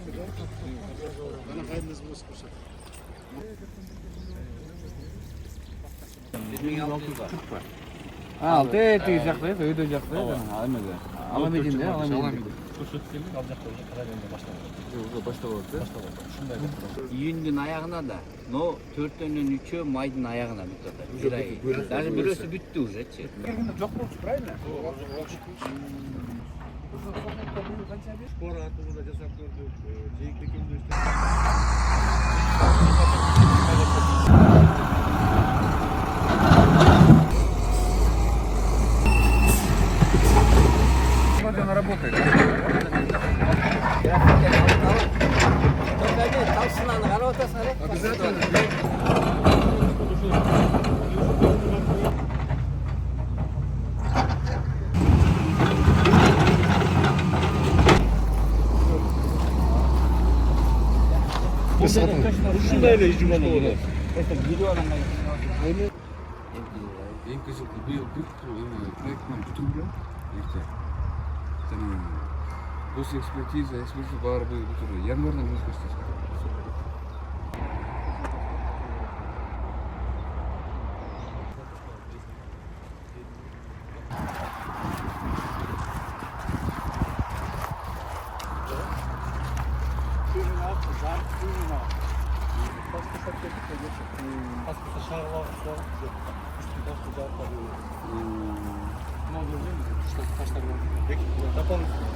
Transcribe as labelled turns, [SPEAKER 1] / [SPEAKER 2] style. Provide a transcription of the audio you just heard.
[SPEAKER 1] Bana kaydınız bu sıkışır.
[SPEAKER 2] 2640 var.
[SPEAKER 3] Altı ettiği jaktayız, öyle jaktayız. Almadı. Alamayacağım diye alamayacağım.
[SPEAKER 1] Көрсөткенде ал жакта уже кара беренде башталат.
[SPEAKER 3] Başta
[SPEAKER 1] Ушундай
[SPEAKER 4] Июндүн аягына да, но 4-төн 3-өө майдын аягына бүтүп атат. Бир ай. Даже бирөөсү бүттү уже-чи.
[SPEAKER 1] жок болчу, правильно? Спор атууда жасап көрдүк. Жейик экөөбүз
[SPEAKER 3] Она работает.
[SPEAKER 1] Обязательно. Ушундай эле жумуш болот.
[SPEAKER 2] Ең қызығы биыл бүт проектмен бүтілген ерте. Осы экспертиза бары бүтілген. Январдан өзгерістер.
[SPEAKER 1] Дополнительно.